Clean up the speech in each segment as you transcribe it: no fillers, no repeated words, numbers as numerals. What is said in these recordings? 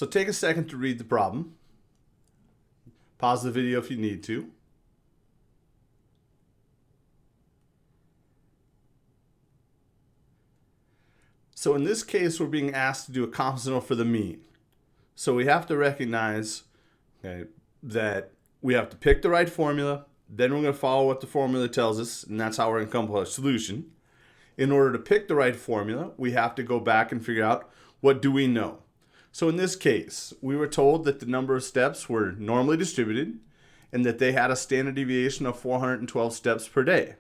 So take a second to read the problem. Pause the video if you need to. So in this case, we're being asked to do a confidence interval for the mean. So we have to recognize that we have to pick the right formula, then we're going to follow what the formula tells us, and that's how we're going to come up with a solution. In order to pick the right formula, we have to go back and figure out what do we know. So in this case, we were told that the number of steps were normally distributed and that they had a standard deviation of 412 steps per day.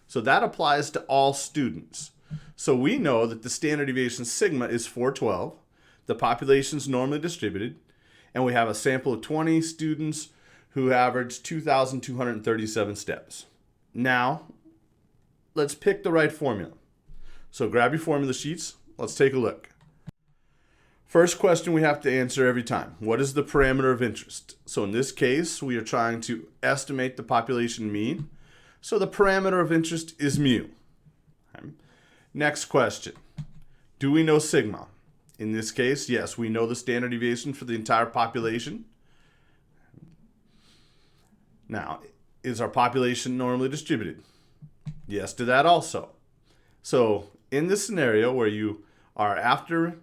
So that applies to all students. So we know that the standard deviation sigma is 412, the population is normally distributed, and we have a sample of 20 students who averaged 2,237 steps. Now, let's pick the right formula. So grab your formula sheets, let's take a look. First question we have to answer every time. What is the parameter of interest? So in this case, we are trying to estimate the population mean. So the parameter of interest is mu. Okay. Next question. Do we know sigma? In this case, yes, we know the standard deviation for the entire population. Now, is our population normally distributed? Yes to that also. So in this scenario where you are after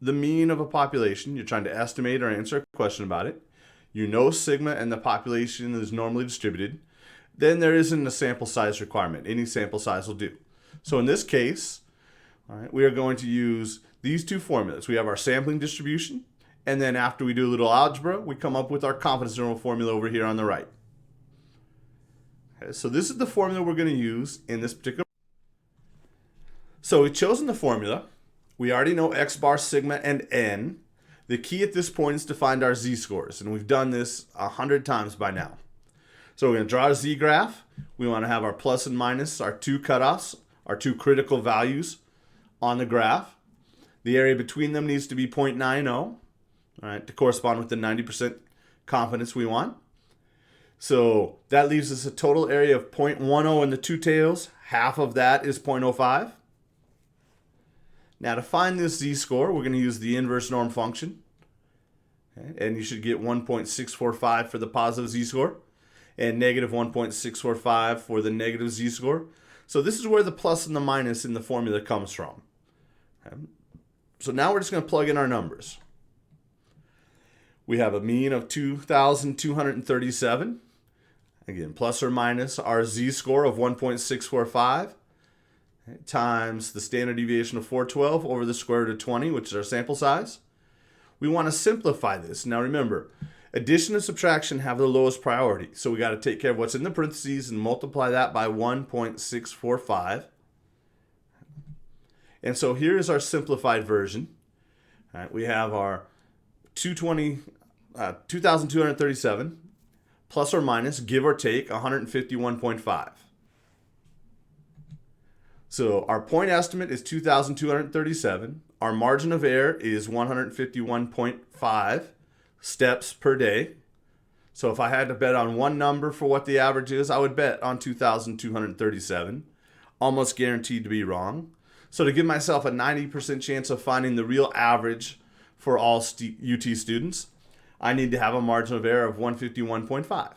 the mean of a population, you're trying to estimate or answer a question about it, you know sigma and the population is normally distributed, then there isn't a sample size requirement. Any sample size will do. So in this case, all right, we are going to use these two formulas. We have our sampling distribution, and then after we do a little algebra, we come up with our confidence interval formula over here on the right. Okay, so this is the formula we're going to use in this particular. So we've chosen the formula. We already know x bar, sigma, and n. The key at this point is to find our z-scores, and we've done this 100 times by now. So we're going to draw a z-graph. We want to have our plus and minus, our two cutoffs, our two critical values on the graph. The area between them needs to be 0.90, all right, to correspond with the 90% confidence we want. So that leaves us a total area of 0.10 in the two tails. Half of that is 0.05. Now to find this z-score, we're going to use the inverse norm function. Okay, and you should get 1.645 for the positive z-score and negative 1.645 for the negative z-score. So this is where the plus and the minus in the formula comes from. Okay. So now we're just going to plug in our numbers. We have a mean of 2,237. Again, plus or minus our z-score of 1.645 times the standard deviation of 412 over the square root of 20, which is our sample size. We want to simplify this. Now remember, addition and subtraction have the lowest priority. So we got to take care of what's in the parentheses and multiply that by 1.645. And so here is our simplified version. All right, we have our 2,237 plus or minus, give or take, 151.5. So our point estimate is 2,237. Our margin of error is 151.5 steps per day. So if I had to bet on one number for what the average is, I would bet on 2,237. Almost guaranteed to be wrong. So to give myself a 90% chance of finding the real average for all UT students, I need to have a margin of error of 151.5.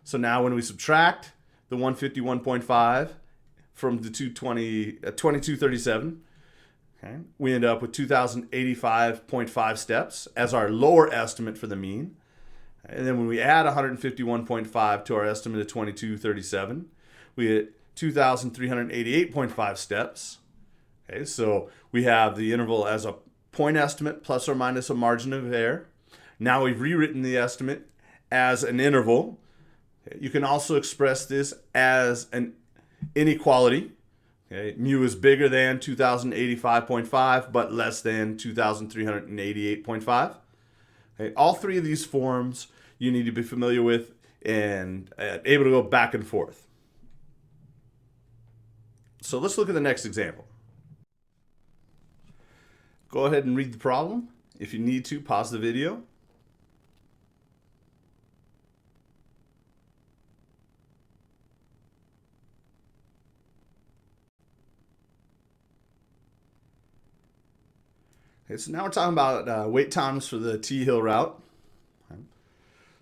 So now when we subtract the 151.5 from the 2237, okay, we end up with 2,085.5 steps as our lower estimate for the mean. And then when we add 151.5 to our estimate of 2237, we get 2,388.5 steps. Okay, so we have the interval as a point estimate plus or minus a margin of error. Now we've rewritten the estimate as an interval. You can also express this as an inequality. Okay, mu is bigger than 2,085.5 but less than 2,388.5. Okay, all three of these forms you need to be familiar with and able to go back and forth. So let's look at the next example. Go ahead and read the problem. If you need to, pause the video. Okay, so now we're talking about wait times for the T-hill route.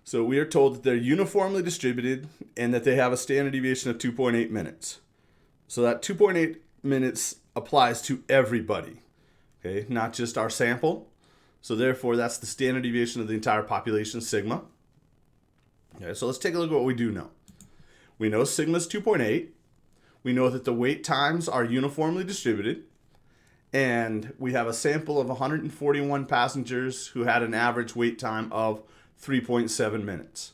So we are told that they're uniformly distributed and that they have a standard deviation of 2.8 minutes. So that 2.8 minutes applies to everybody, okay, not just our sample. So therefore, that's the standard deviation of the entire population, sigma. Okay, so let's take a look at what we do know. We know sigma is 2.8. We know that the wait times are uniformly distributed. And we have a sample of 141 passengers who had an average wait time of 3.7 minutes.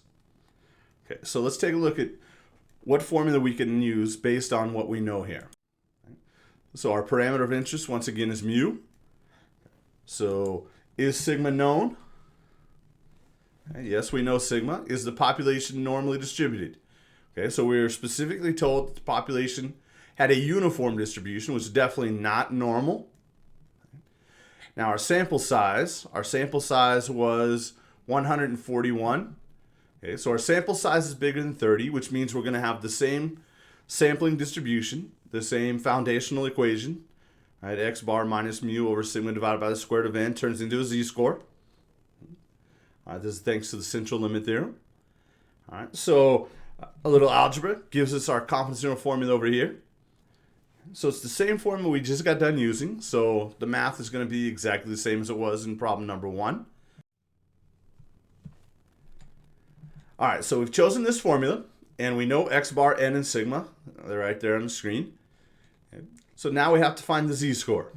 Okay, so let's take a look at what formula we can use based on what we know here. So our parameter of interest, once again, is mu. So is sigma known? Okay, yes, we know sigma. Is the population normally distributed? Okay, so we are specifically told that the population had a uniform distribution, which is definitely not normal. Now our sample size was 141. Okay, so our sample size is bigger than 30, which means we're going to have the same sampling distribution, the same foundational equation. Right, x bar minus mu over sigma divided by the square root of n turns into a z-score. This is thanks to the central limit theorem. All right, so a little algebra gives us our confidence interval formula over here. So it's the same formula we just got done using. So the math is going to be exactly the same as it was in problem number 1. All right, so we've chosen this formula, and we know x bar, n, and sigma. They're right there on the screen. Okay. So now we have to find the z-score.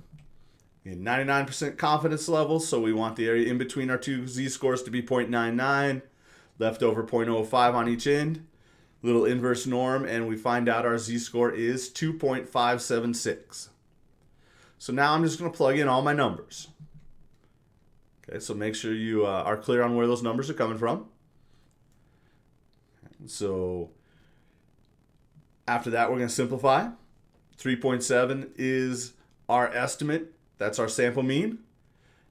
99% confidence level, so we want the area in between our two z-scores to be 0.99, left over 0.05 on each end. Little inverse norm, and we find out our z-score is 2.576. So now I'm just going to plug in all my numbers. Okay, so make sure you are clear on where those numbers are coming from. So after that, we're going to simplify. 3.7 is our estimate. That's our sample mean.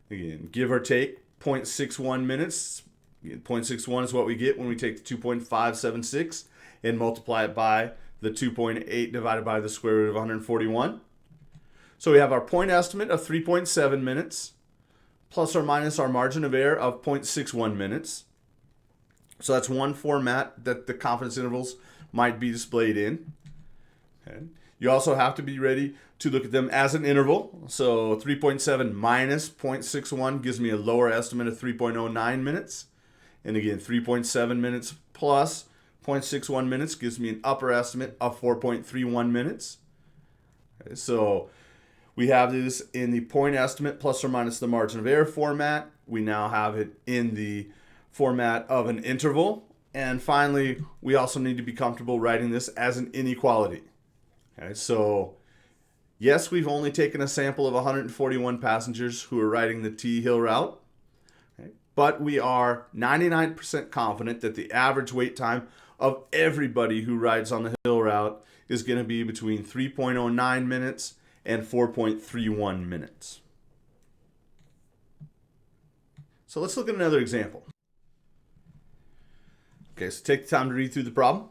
Again, give or take 0.61 minutes. 0.61 is what we get when we take the 2.576 and multiply it by the 2.8 divided by the square root of 141. So we have our point estimate of 3.7 minutes plus or minus our margin of error of 0.61 minutes. So that's one format that the confidence intervals might be displayed in. Okay. You also have to be ready to look at them as an interval. So 3.7 minus 0.61 gives me a lower estimate of 3.09 minutes. And again, 3.7 minutes plus 0.61 minutes gives me an upper estimate of 4.31 minutes. Okay, so we have this in the point estimate plus or minus the margin of error format. We now have it in the format of an interval. And finally, we also need to be comfortable writing this as an inequality. Okay, so yes, we've only taken a sample of 141 passengers who are riding the T-hill route. Okay, but we are 99% confident that the average wait time of everybody who rides on the hill route is going to be between 3.09 minutes and 4.31 minutes. So let's look at another example. Okay, so take the time to read through the problem.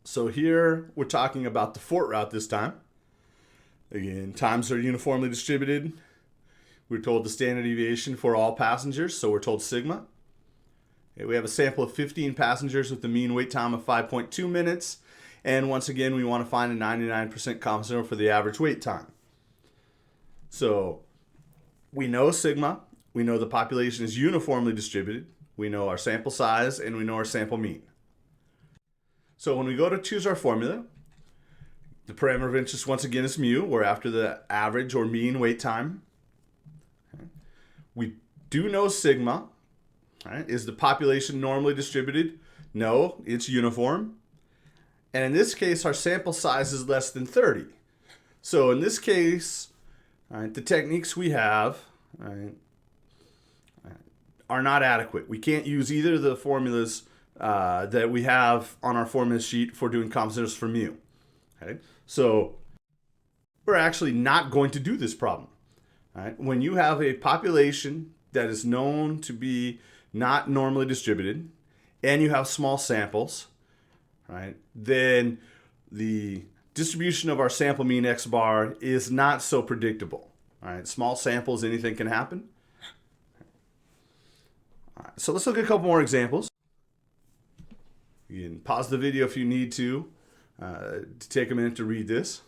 So here we're talking about the fort route this time. Again, times are uniformly distributed. We're told the standard deviation for all passengers, so we're told sigma. Okay, we have a sample of 15 passengers with the mean wait time of 5.2 minutes. And once again, we want to find a 99% confidence interval for the average wait time. So we know sigma. We know the population is uniformly distributed. We know our sample size, and we know our sample mean. So when we go to choose our formula, the parameter of interest once again is mu. We're after the average or mean wait time. Okay. We do know sigma. Right? Is the population normally distributed? No, it's uniform. And in this case, our sample size is less than 30. So in this case, the techniques we have are not adequate. We can't use either of the formulas that we have on our formula sheet for doing confidence intervals for mu. Okay? So we're actually not going to do this problem. Right? When you have a population that is known to be not normally distributed and you have small samples, right, then the distribution of our sample mean x bar is not so predictable. All right, small samples, anything can happen. All right, so let's look at a couple more examples. You can pause the video if you need to take a minute to read this.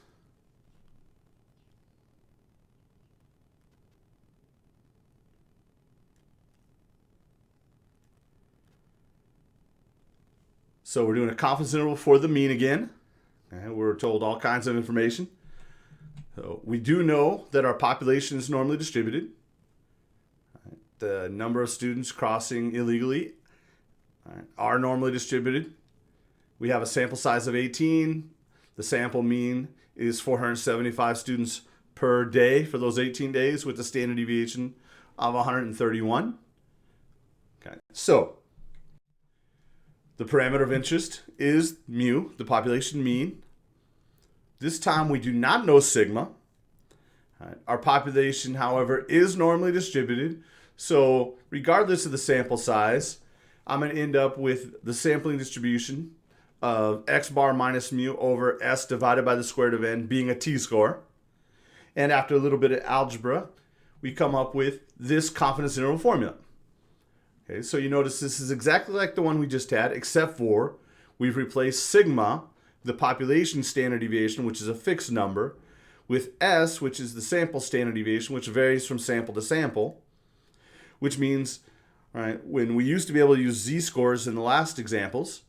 So we're doing a confidence interval for the mean again. And we're told all kinds of information. So we do know that our population is normally distributed. The number of students crossing illegally are normally distributed. We have a sample size of 18. The sample mean is 475 students per day for those 18 days with a standard deviation of 131. Okay, so the parameter of interest is mu, the population mean. This time we do not know sigma. Our population, however, is normally distributed. So regardless of the sample size, I'm going to end up with the sampling distribution of x bar minus mu over s divided by the square root of n being a t-score. And after a little bit of algebra, we come up with this confidence interval formula. Okay, so you notice this is exactly like the one we just had, except for we've replaced sigma, the population standard deviation, which is a fixed number, with s, which is the sample standard deviation, which varies from sample to sample, which means, right, when we used to be able to use z-scores in the last examples,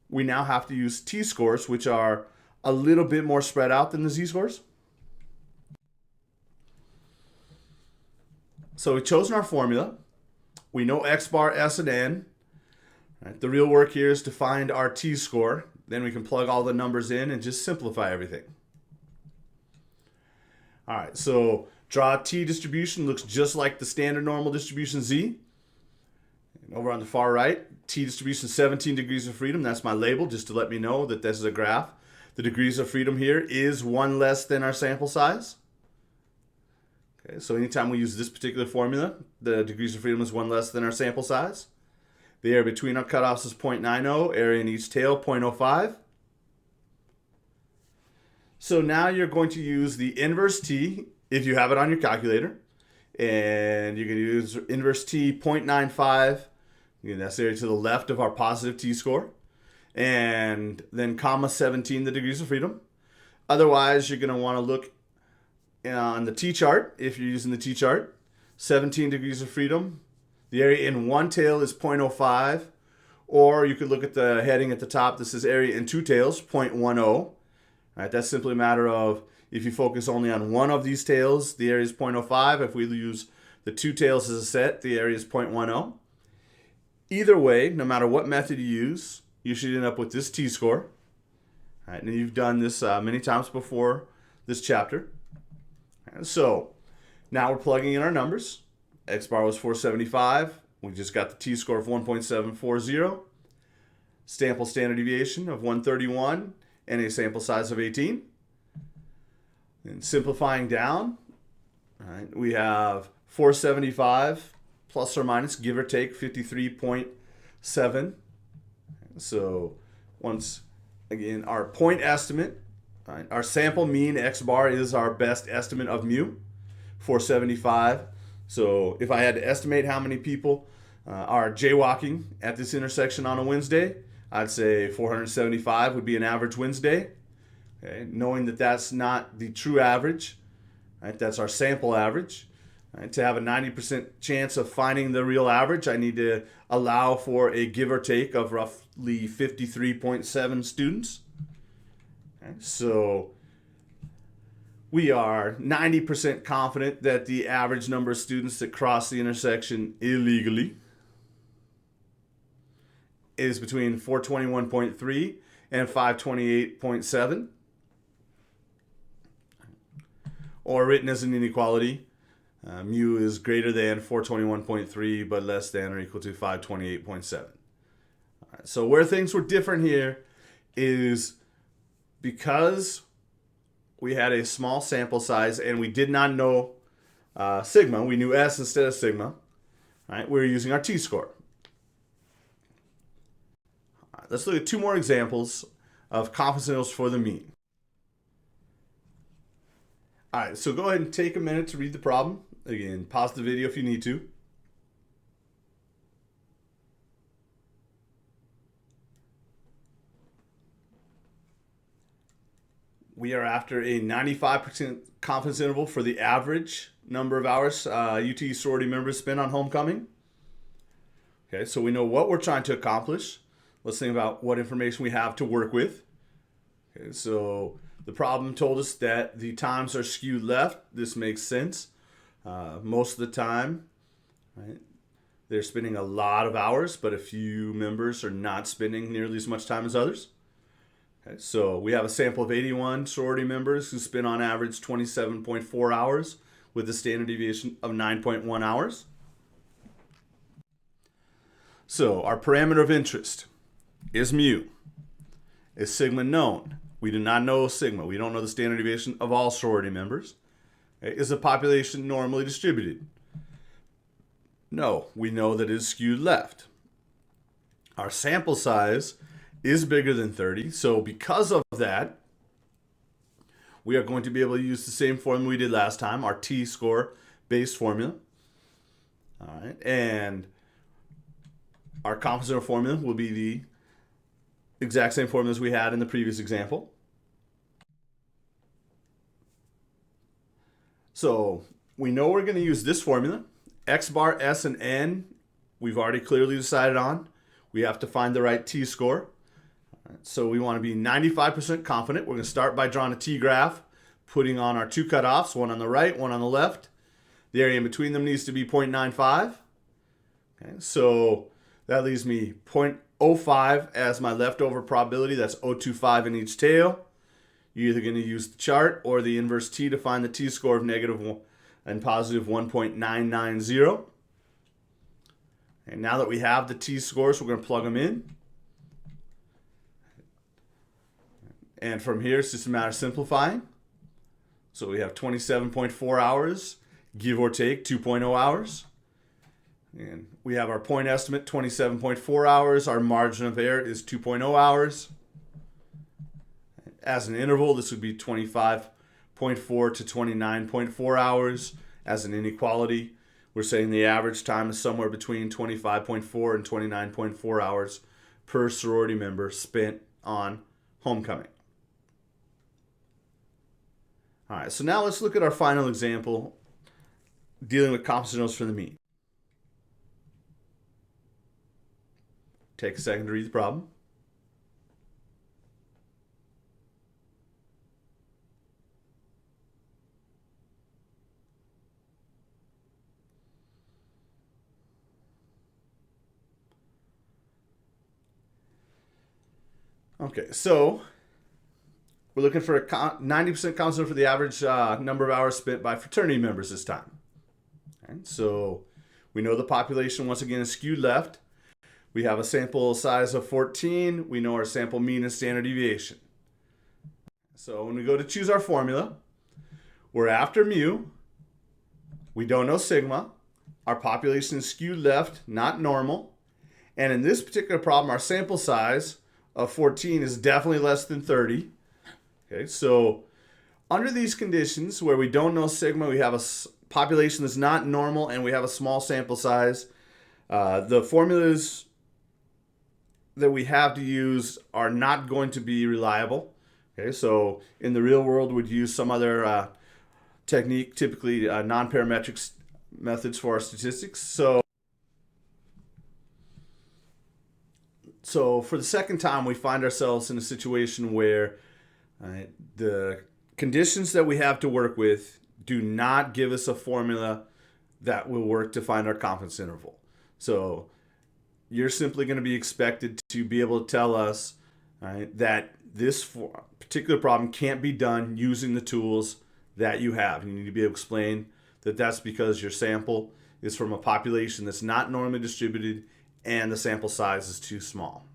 we now have to use t-scores, which are a little bit more spread out than the z-scores. So we've chosen our formula. We know x bar, s, and n. Right, the real work here is to find our t-score. Then we can plug all the numbers in and just simplify everything. All right, so draw a t-distribution. Looks just like the standard normal distribution z. And over on the far right, t-distribution 17 degrees of freedom. That's my label, just to let me know that this is a graph. The degrees of freedom here is one less than our sample size. Okay, so anytime we use this particular formula, the degrees of freedom is one less than our sample size. The area between our cutoffs is 0.90, area in each tail 0.05. So now you're going to use the inverse t if you have it on your calculator. And you're going to use inverse t 0.95. Again, that's the area to the left of our positive t-score. And then comma 17, the degrees of freedom. Otherwise, you're going to want to look on the t-chart, if you're using the t-chart, 17 degrees of freedom. The area in one tail is 0.05, or you could look at the heading at the top. This is area in two tails, 0.10. All right, that's simply a matter of if you focus only on one of these tails, the area is 0.05. If we use the two tails as a set, the area is 0.10. Either way, no matter what method you use, you should end up with this t-score. All right, and you've done this many times before this chapter. So now we're plugging in our numbers. X bar was 475. We just got the t-score of 1.740. Sample standard deviation of 131 and a sample size of 18. And simplifying down, all right, we have 475 plus or minus, give or take, 53.7. So once again, our point estimate, right, our sample mean x bar is our best estimate of mu, 475. So if I had to estimate how many people are jaywalking at this intersection on a Wednesday, I'd say 475 would be an average Wednesday. Okay? Knowing that that's not the true average, right? That's our sample average. Right? To have a 90% chance of finding the real average, I need to allow for a give or take of roughly 53.7 students. Okay? So we are 90% confident that the average number of students that cross the intersection illegally is between 421.3 and 528.7, or written as an inequality. Mu is greater than 421.3 but less than or equal to 528.7. Right, so where things were different here is because we had a small sample size and we did not know sigma. We knew S instead of sigma. Right? We were using our t-score. Right, let's look at two more examples of confidence intervals for the mean. All right, so go ahead and take a minute to read the problem. Again, pause the video if you need to. We are after a 95% confidence interval for the average number of hours UT sorority members spend on homecoming. Okay, so we know what we're trying to accomplish. Let's think about what information we have to work with. Okay, so the problem told us that the times are skewed left. This makes sense. Most of the time, right, they're spending a lot of hours, but a few members are not spending nearly as much time as others. Okay, so we have a sample of 81 sorority members who spend on average 27.4 hours with a standard deviation of 9.1 hours. So our parameter of interest is mu. Is sigma known? We do not know sigma. We don't know the standard deviation of all sorority members. Okay, is the population normally distributed? No, we know that it is skewed left. Our sample size is bigger than 30, so because of that, we are going to be able to use the same formula we did last time, our t-score based formula. All right, and our confidence interval formula will be the exact same formula as we had in the previous example. So we know we're going to use this formula. X bar, S, and N, we've already clearly decided on. We have to find the right t-score. So we want to be 95% confident. We're going to start by drawing a t-graph, putting on our two cutoffs, one on the right, one on the left. The area in between them needs to be 0.95. Okay, so that leaves me 0.05 as my leftover probability. That's 0.25 in each tail. You're either going to use the chart or the inverse t to find the t-score of negative and positive 1.990. And now that we have the t-scores, we're going to plug them in. And from here, it's just a matter of simplifying. So we have 27.4 hours, give or take 2.0 hours. And we have our point estimate, 27.4 hours. Our margin of error is 2.0 hours. As an interval, this would be 25.4 to 29.4 hours. As an inequality, we're saying the average time is somewhere between 25.4 and 29.4 hours per sorority member spent on homecoming. All right, so now let's look at our final example dealing with confidence intervals for the mean. Take a second to read the problem. Okay, so we're looking for a 90% confidence for the average number of hours spent by fraternity members this time. Okay, so we know the population, once again, is skewed left. We have a sample size of 14. We know our sample mean and standard deviation. So when we go to choose our formula, we're after mu. We don't know sigma. Our population is skewed left, not normal. And in this particular problem, our sample size of 14 is definitely less than 30. Okay, so under these conditions where we don't know sigma, we have a population that's not normal, and we have a small sample size. The formulas that we have to use are not going to be reliable. Okay, so in the real world, we'd use some other technique, typically non-parametric methods for our statistics. So for the second time, we find ourselves in a situation where the conditions that we have to work with do not give us a formula that will work to find our confidence interval. So you're simply going to be expected to be able to tell us that this particular problem can't be done using the tools that you have. You need to be able to explain that that's because your sample is from a population that's not normally distributed and the sample size is too small.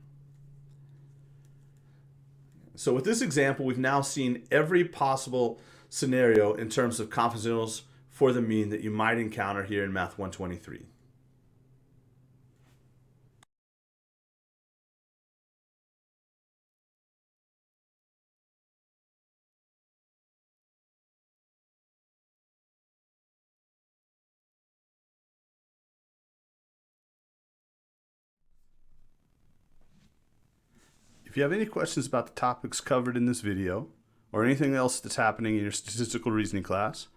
So with this example, we've now seen every possible scenario in terms of confidence intervals for the mean that you might encounter here in Math 123. If you have any questions about the topics covered in this video, or anything else that's happening in your statistical reasoning class,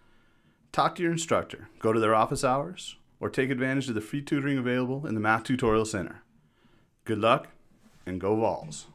talk to your instructor, go to their office hours, or take advantage of the free tutoring available in the Math Tutorial Center. Good luck, and go Vols!